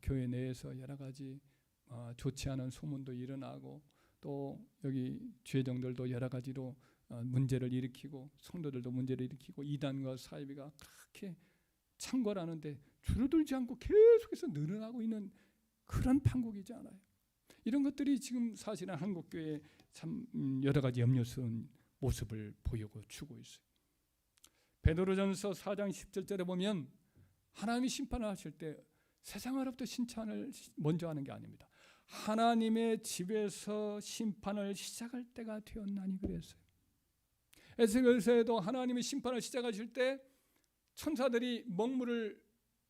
교회 내에서 여러 가지 좋지 않은 소문도 일어나고, 또 여기 죄정들도 여러 가지로 문제를 일으키고, 성도들도 문제를 일으키고, 이단과 사이비가 그렇게 창궐하는데 줄어들지 않고 계속해서 늘어나고 있는 그런 판국이잖아요. 이런 것들이 지금 사실은 한국교회에 참 여러 가지 염려스러운 모습을 보여주고 있어요. 베드로전서 4장 17절에 보면 하나님이 심판을 하실 때 세상으로부터 칭찬을 먼저 하는 게 아닙니다. 하나님의 집에서 심판을 시작할 때가 되었나니 그랬어요. 에스겔서에도 하나님이 심판을 시작하실 때 천사들이 먹물을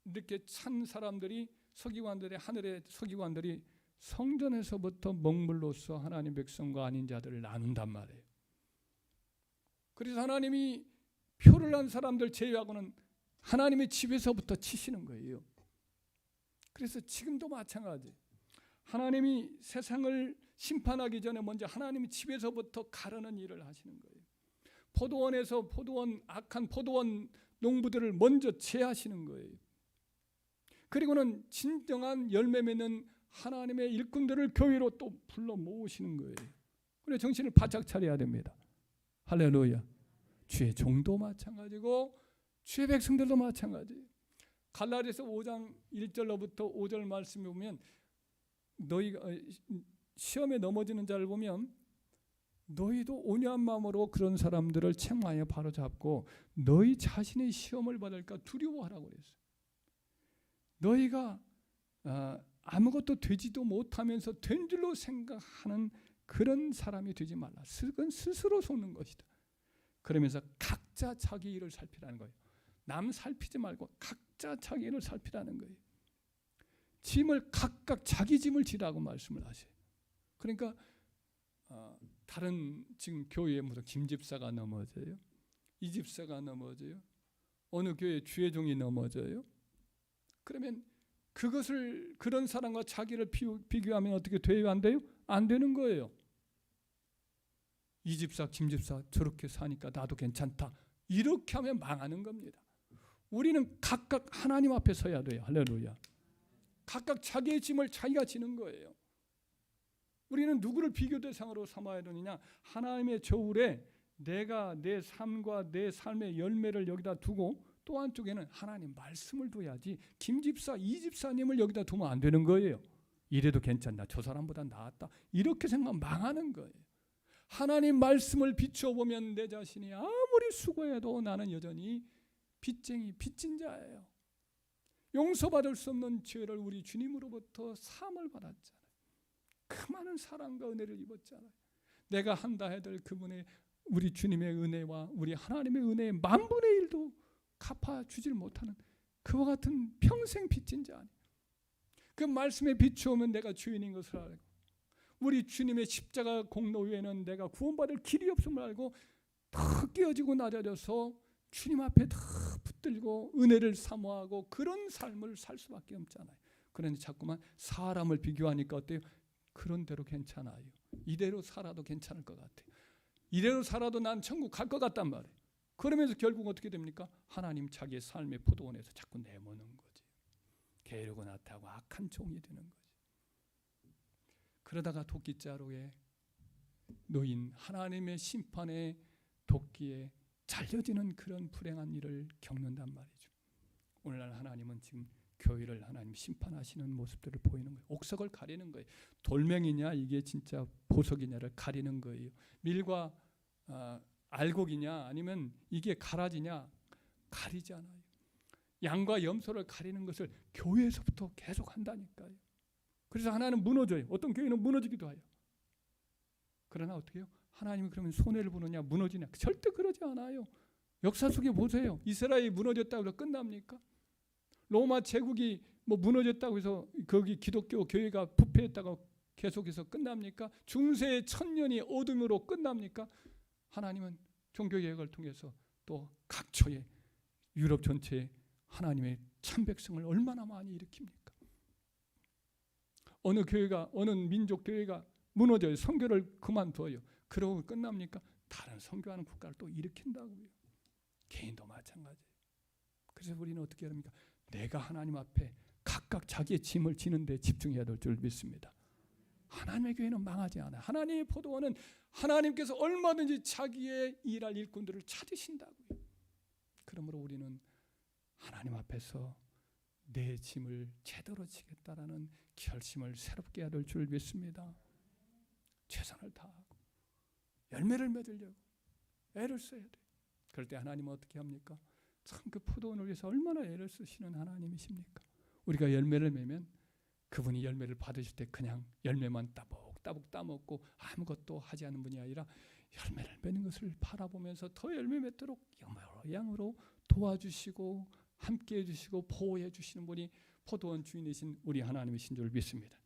이렇게 찬 사람들이, 서기관들의, 하늘의 서기관들이 성전에서부터 먹물로서 하나님 백성과 아닌 자들을 나눈단 말이에요. 그래서 하나님이 표를 한 사람들 제외하고는 하나님의 집에서부터 치시는 거예요. 그래서 지금도 마찬가지. 하나님이 세상을 심판하기 전에 먼저 하나님이 집에서부터 가르는 일을 하시는 거예요. 포도원에서 악한 포도원 농부들을 먼저 제하시는 거예요. 그리고는 진정한 열매 맺는 하나님의 일꾼들을 교회로 또 불러 모으시는 거예요. 그래 정신을 바짝 차려야 됩니다. 할렐루야. 주의 종도 마찬가지고 주의 백성들도 마찬가지예요. 갈라디아서 5장 1절로부터 5절 말씀에 보면, 너희가 시험에 넘어지는 자를 보면 너희도 온유한 마음으로 그런 사람들을 책망하여 바로잡고 너희 자신의 시험을 받을까 두려워하라고 그랬어요. 너희가 아무것도 되지도 못하면서 된 줄로 생각하는 그런 사람이 되지 말라. 그건 스스로 속는 것이다. 그러면서 각자 자기 일을 살피라는 거예요. 남 살피지 말고 각자 자기 일을 살피라는 거예요. 짐을 각각 자기 짐을 지라고 말씀을 하세요. 그러니까 다른 지금 교회에 무슨 김 집사가 넘어져요, 이 집사가 넘어져요, 어느 교회 주의 종이 넘어져요. 그러면 그것을 그런 사람과 자기를 비교하면 어떻게 돼요? 안 돼요? 안 되는 거예요. 이 집사, 김 집사 저렇게 사니까 나도 괜찮다. 이렇게 하면 망하는 겁니다. 우리는 각각 하나님 앞에 서야 돼요. 할렐루야. 각각 자기의 짐을 자기가 지는 거예요. 우리는 누구를 비교 대상으로 삼아야 되느냐? 하나님의 저울에 내가 내 삶과 내 삶의 열매를 여기다 두고, 또 한쪽에는 하나님 말씀을 둬야지 김 집사, 이 집사님을 여기다 두면 안 되는 거예요. 이래도 괜찮다, 저 사람보다 나았다, 이렇게 생각하면 망하는 거예요. 하나님 말씀을 비춰보면 내 자신이 아무리 수고해도 나는 여전히 빚진 자예요. 용서받을 수 없는 죄를 우리 주님으로부터 사함을 받았잖아요. 그 많은 사랑과 은혜를 입었잖아요. 내가 한다 해도 그분의, 우리 주님의 은혜와 우리 하나님의 은혜의 10,000분의 1도 갚아주질 못하는 그와 같은 평생 빚진 자 아니에요. 그 말씀에 비추오면 내가 주인인 것을 알고, 우리 주님의 십자가 공로 외에는 내가 구원받을 길이 없음을 알고 더 깨어지고 낮아져서 주님 앞에 더 붙들고 은혜를 사모하고 그런 삶을 살 수밖에 없잖아요. 그런데 자꾸만 사람을 비교하니까 어때요? 그런 대로 괜찮아요. 이대로 살아도 괜찮을 것 같아요. 이대로 살아도 난 천국 갈 것 같단 말이에요. 그러면서 결국 어떻게 됩니까? 하나님 자기의 삶의 포도원에서 자꾸 내모는 거지. 게으르고 나태하고 악한 종이 되는 거지. 그러다가 도끼자루에 놓인 하나님의 심판의 도끼에 잘려지는 그런 불행한 일을 겪는단 말이죠. 오늘날 하나님은 지금 교회를 하나님 심판하시는 모습들을 보이는 거예요. 옥석을 가리는 거예요. 돌멩이냐 이게 진짜 보석이냐를 가리는 거예요. 밀과 알곡이냐 아니면 이게 가라지냐 가리잖아요. 양과 염소를 가리는 것을 교회에서부터 계속 한다니까요. 그래서 하나는 무너져요. 어떤 교회는 무너지기도 해요. 그러나 어떻게 해요? 하나님이 그러면 손해를 보느냐 무너지냐? 절대 그러지 않아요. 역사 속에 보세요. 이스라엘이 무너졌다고 해서 끝납니까? 로마 제국이 무너졌다고 해서 거기 기독교 교회가 부패했다고 계속해서 끝납니까? 중세의 천년이 어둠으로 끝납니까? 하나님은 종교개혁을 통해서 또 각처의 유럽 전체에 하나님의 참백성을 얼마나 많이 일으킵니까? 어느 교회가 어느 민족 교회가 무너져요. 선교를 그만둬요. 그러고 끝납니까? 다른 선교하는 국가를 또 일으킨다고요. 개인도 마찬가지예요. 그래서 우리는 어떻게 합니까? 내가 하나님 앞에 각각 자기의 짐을 지는 데 집중해야 될 줄 믿습니다. 하나님의 교회는 망하지 않아요. 하나님의 포도원은 하나님께서 얼마든지 자기의 일할 일꾼들을 찾으신다고요. 그러므로 우리는 하나님 앞에서 내 짐을 제대로 지겠다라는 결심을 새롭게 해야 될 줄 믿습니다. 최선을 다하고 열매를 맺으려고 애를 써야 돼요. 그럴 때 하나님은 어떻게 합니까? 참 그 포도원을 위해서 얼마나 애를 쓰시는 하나님이십니까? 우리가 열매를 맺으면 그분이 열매를 받으실 때 그냥 열매만 따복따복 따먹고 아무것도 하지 않는 분이 아니라 열매를 맺는 것을 바라보면서 더 열매 맺도록 양으로 도와주시고 함께해 주시고 보호해 주시는 분이 포도원 주인이신 우리 하나님이신 줄 믿습니다.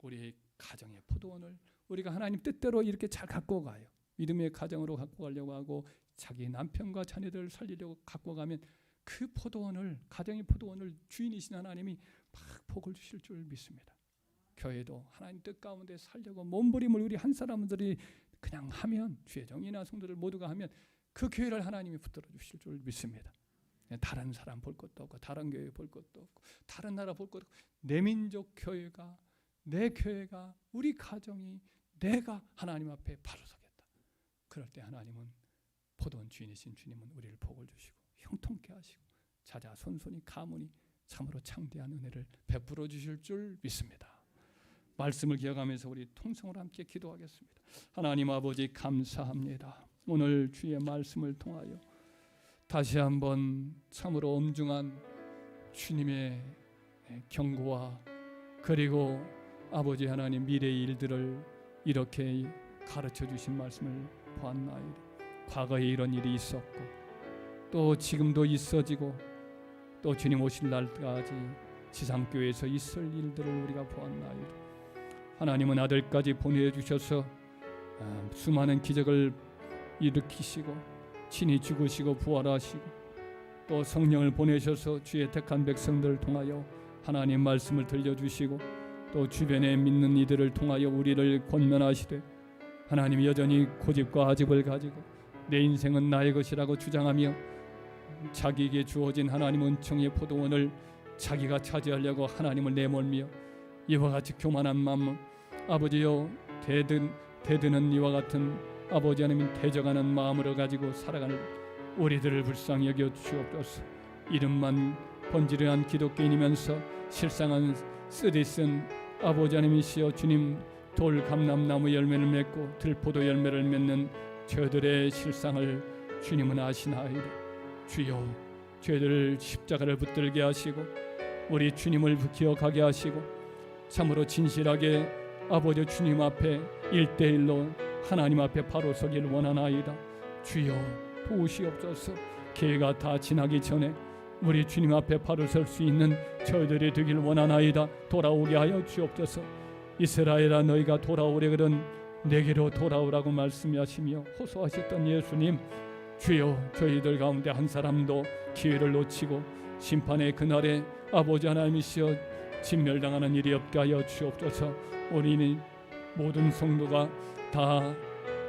우리 가정의 포도원을 우리가 하나님 뜻대로 이렇게 잘 갖고 가요. 믿음의 가정으로 갖고 가려고 하고 자기 남편과 자녀들을 살리려고 갖고 가면 그 포도원을 가정의 포도원을 주인이신 하나님이 막 복을 주실 줄 믿습니다. 교회도 하나님 뜻 가운데 살려고 몸부림을 우리 한 사람들이 그냥 하면 주의 종이나 성도들 모두가 하면 그 교회를 하나님이 붙들어 주실 줄 믿습니다. 다른 사람 볼 것도 없고 다른 교회 볼 것도 없고 다른 나라 볼 것도 없고 내 민족 교회가 내 교회가 우리 가정이 내가 하나님 앞에 바로 서겠다. 그럴 때 하나님은 포도원 주인이신 주님은 우리를 복을 주시고 형통케 하시고 자자손손이 가문이 참으로 창대한 은혜를 베풀어 주실 줄 믿습니다. 말씀을 기억하면서 우리 통성으로 함께 기도하겠습니다. 하나님 아버지 감사합니다. 오늘 주의 말씀을 통하여 다시 한번 참으로 엄중한 주님의 경고와 그리고 아버지 하나님 미래의 일들을 이렇게 가르쳐 주신 말씀을 보았나이다. 과거에 이런 일이 있었고 또 지금도 있어지고 또 주님 오실 날까지 지상교회에서 있을 일들을 우리가 보았나이다. 하나님은 아들까지 보내주셔서 수많은 기적을 일으키시고 친히 죽으시고 부활하시고 또 성령을 보내셔서 주의 택한 백성들을 통하여 하나님 말씀을 들려주시고 또 주변에 믿는 이들을 통하여 우리를 권면하시되 하나님이 여전히 고집과 아집을 가지고 내 인생은 나의 것이라고 주장하며 자기에게 주어진 하나님 은총의 포도원을 자기가 차지하려고 하나님을 내몰며 이와 같이 교만한 마음 아버지여 대드는 이와 같은 아버지 하나님 대적하는 마음으로 가지고 살아가는 우리들을 불쌍히 여겨 주옵소서. 이름만 번지르한 기독교인이면서 실상은 쓰디쓴 아버지 하나님이시여 주님 돌 감람나무 열매를 맺고 들포도 열매를 맺는 저들의 실상을 주님은 아시나이다. 주여 저희들을 십자가를 붙들게 하시고 우리 주님을 기억하게 하시고 참으로 진실하게 아버지 주님 앞에 1:1로 하나님 앞에 바로 서길 원하나이다. 주여 도우시옵소서. 기회가 다 지나기 전에 우리 주님 앞에 바로 설 수 있는 저희들이 되길 원하나이다. 돌아오게 하여 주옵소서. 이스라엘아 너희가 돌아오래 그런 내게로 돌아오라고 말씀하시며 호소하셨던 예수님 주여 저희들 가운데 한 사람도 기회를 놓치고 심판의 그날에 아버지 하나님이시여 진멸당하는 일이 없게 하여 주옵소서. 우리는 모든 성도가 다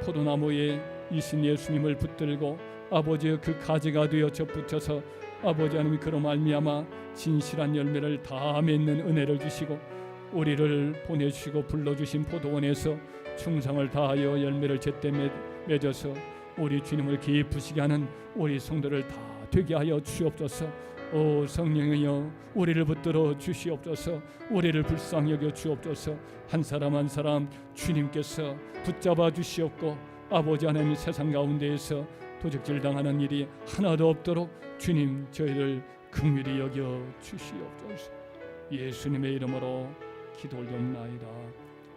포도나무에 이신 예수님을 붙들고 아버지의 그 가지가 되어 접붙여서 아버지 하나님이 그로 말미암아 진실한 열매를 다 맺는 은혜를 주시고 우리를 보내주시고 불러주신 포도원에서 충성을 다하여 열매를 제때 맺어서 우리 주님을 기쁘시게 하는 우리 성도를 다 되게 하여 주옵소서. 오 성령이여 우리를 붙들어 주시옵소서. 우리를 불쌍히 여겨 주옵소서. 한 사람 한 사람 주님께서 붙잡아 주시옵고 아버지 하나님 세상 가운데에서 도적질 당하는 일이 하나도 없도록 주님 저희를 긍휼히 여겨 주시옵소서. 예수님의 이름으로 기도 올려옵나이다.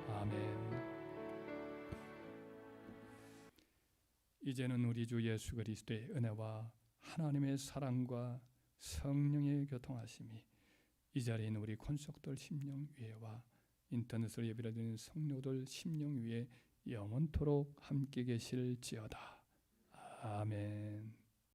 아멘. 이제는 우리 주 예수 그리스도의 은혜와 하나님의 사랑과 성령의 교통하심이 이 자리에 있는 우리 권속들 심령 위에와 인터넷으로 예배를 드리는 성도들 심령 위에 영원토록 함께 계실지어다. 아멘.